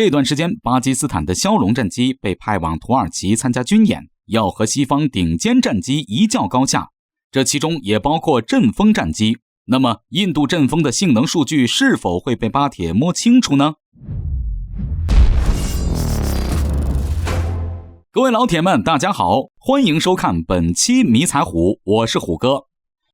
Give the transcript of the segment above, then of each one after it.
这段时间，巴基斯坦的枭龙战机被派往土耳其参加军演，要和西方顶尖战机一较高下，这其中也包括阵风战机。那么印度阵风的性能数据是否会被巴铁摸清楚呢？各位老铁们大家好，欢迎收看本期迷彩虎，我是虎哥。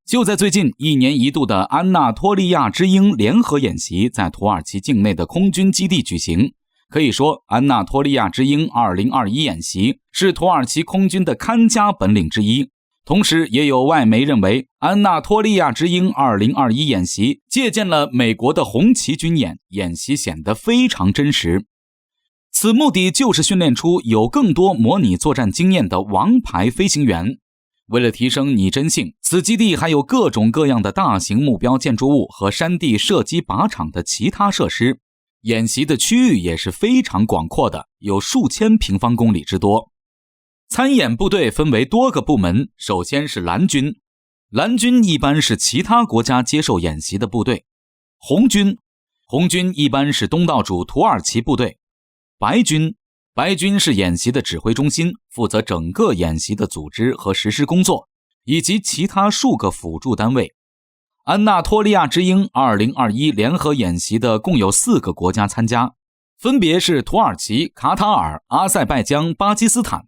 就在最近，1年1度的安纳托利亚之鹰联合演习在土耳其境内的空军基地举行。可以说，安纳托利亚之鹰2021演习是土耳其空军的看家本领之一。同时也有外媒认为，安纳托利亚之鹰2021演习借鉴了美国的红旗军演，演习显得非常真实。此目的就是训练出有更多模拟作战经验的王牌飞行员。为了提升拟真性，此基地还有各种各样的大型目标建筑物和山地射击靶场的其他设施。演习的区域也是非常广阔的，有数千平方公里之多。参演部队分为多个部门，首先是蓝军。蓝军一般是其他国家接受演习的部队。红军一般是东道主土耳其部队。白军是演习的指挥中心，负责整个演习的组织和实施工作，以及其他数个辅助单位。安纳托利亚之鹰2021联合演习的共有4个国家参加，分别是土耳其、卡塔尔、阿塞拜疆、巴基斯坦。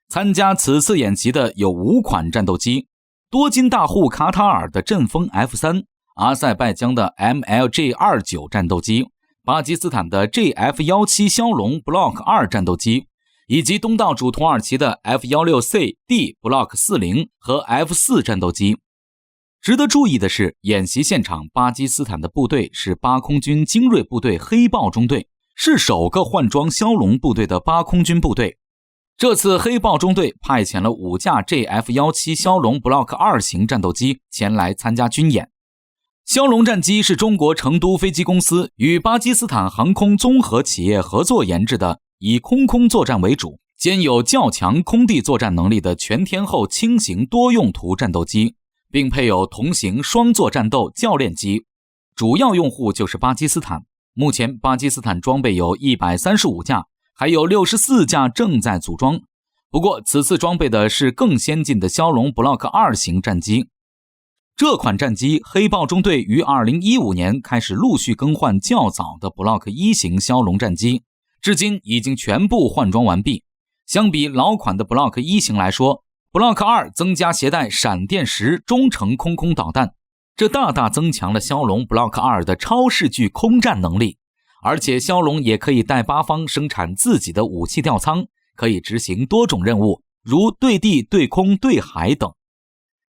参加此次演习的有5款战斗机，多金大户卡塔尔的阵风 F3， 阿塞拜疆的 MLJ-29 战斗机，巴基斯坦的 JF-17 枭龙 Block 2战斗机，以及东道主土耳其的 F-16C-D Block 40和 F4 战斗机。值得注意的是，演习现场巴基斯坦的部队是巴空军精锐部队黑豹中队，是首个换装枭龙部队的巴空军部队。这次黑豹中队派遣了5架 JF-17 枭龙 Block 2型战斗机前来参加军演。枭龙战机是中国成都飞机公司与巴基斯坦航空综合企业合作研制的，以空作战为主，兼有较强空地作战能力的全天候轻型多用途战斗机，并配有同型双座战斗教练机。主要用户就是巴基斯坦。目前巴基斯坦装备有135架，还有64架正在组装。不过此次装备的是更先进的枭龙 Block 2型战机。这款战机黑豹中队于2015年开始陆续更换较早的 Block 1型枭龙战机，至今已经全部换装完毕。相比老款的 Block 1型来说， Block 2增加携带闪电10中程空导弹，这大大增强了枭龙 Block 2的超视距空战能力。而且枭龙也可以带巴方生产自己的武器吊舱，可以执行多种任务，如对地、对空、对海等。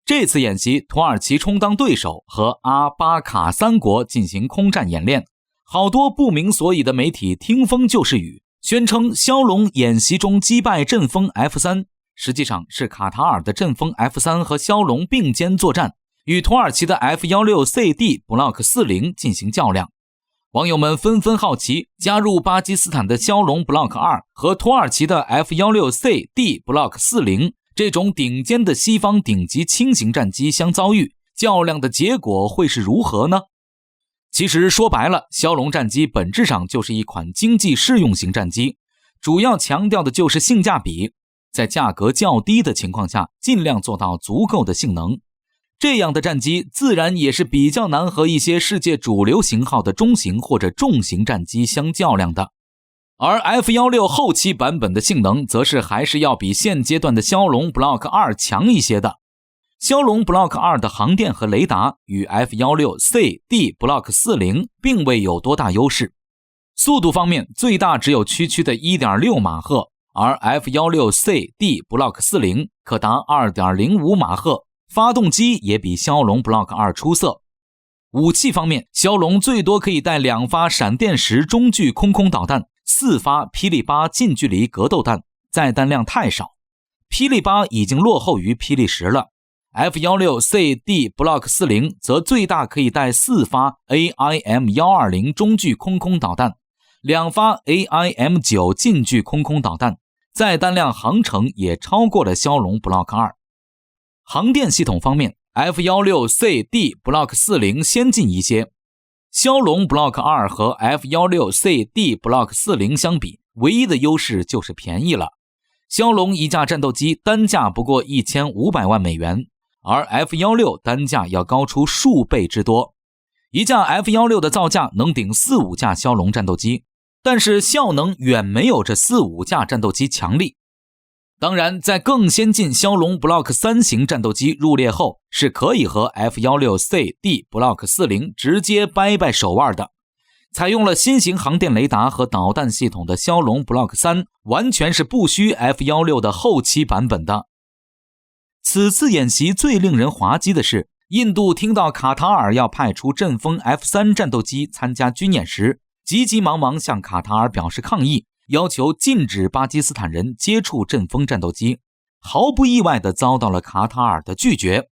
这次演习，土耳其充当对手，和阿巴卡3国进行空战演练。好多不明所以的媒体听风就是雨，宣称枭龙演习中击败阵风 F3， 实际上是卡塔尔的阵风 F3 和枭龙并肩作战，与土耳其的 F-16C-D Block 40进行较量。网友们纷纷好奇，加入巴基斯坦的枭龙 Block 2和土耳其的 F-16C-D Block 40这种顶尖的西方顶级轻型战机相遭遇，较量的结果会是如何呢？其实说白了，枭龙战机本质上就是一款经济适用型战机，主要强调的就是性价比，在价格较低的情况下，尽量做到足够的性能。这样的战机自然也是比较难和一些世界主流型号的中型或者重型战机相较量的。而 F-16 后期版本的性能则是还是要比现阶段的枭龙 Block 2强一些的。枭龙 Block 2的航电和雷达与 F-16C-D Block 40并未有多大优势。速度方面，最大只有区的 1.6 马赫，而 F-16C-D Block 40可达 2.05 马赫，发动机也比枭龙 Block 2出色。武器方面，枭龙最多可以带2发闪电10中距空导弹，4发霹雳8近距离格斗弹，载弹量太少。霹雳8已经落后于霹雳10了。F-16C-D Block 40则最大可以带4发 AIM-120 中距空导弹，2发 AIM-9 近距空导弹，载弹量航程也超过了枭龙 Block 2。航电系统方面，F-16C-D Block 40先进一些。枭龙 Block 2和 F-16CD Block 40相比，唯一的优势就是便宜了。枭龙一架战斗机单价不过1500万美元，而 F-16单价要高出数倍之多。一架 F-16的造价能顶4-5架枭龙战斗机，但是效能远没有这4-5架战斗机强力。当然，在更先进枭龙 Block 3型战斗机入列后，是可以和 F-16CD Block 40直接掰掰手腕的。采用了新型航电雷达和导弹系统的枭龙 Block 3，完全是不虚 F-16的后期版本的。此次演习最令人滑稽的是，印度听到卡塔尔要派出阵风 F-3战斗机参加军演时，急急忙忙向卡塔尔表示抗议，要求禁止巴基斯坦人接触阵风战斗机，毫不意外地遭到了卡塔尔的拒绝。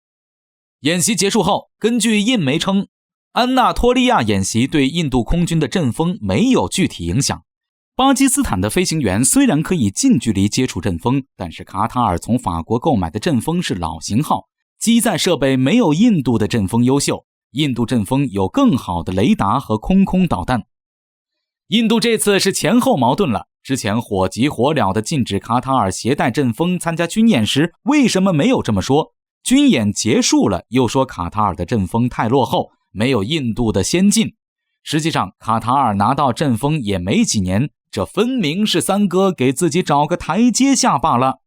演习结束后，根据印媒称，安纳托利亚演习对印度空军的阵风没有具体影响。巴基斯坦的飞行员虽然可以近距离接触阵风，但是卡塔尔从法国购买的阵风是老型号，机载设备没有印度的阵风优秀，印度阵风有更好的雷达和空导弹。印度这次是前后矛盾了，之前火急火燎地禁止卡塔尔携带阵风参加军演时，为什么没有这么说？军演结束了，又说卡塔尔的阵风太落后，没有印度的先进。实际上，卡塔尔拿到阵风也没几年，这分明是三哥给自己找个台阶下罢了。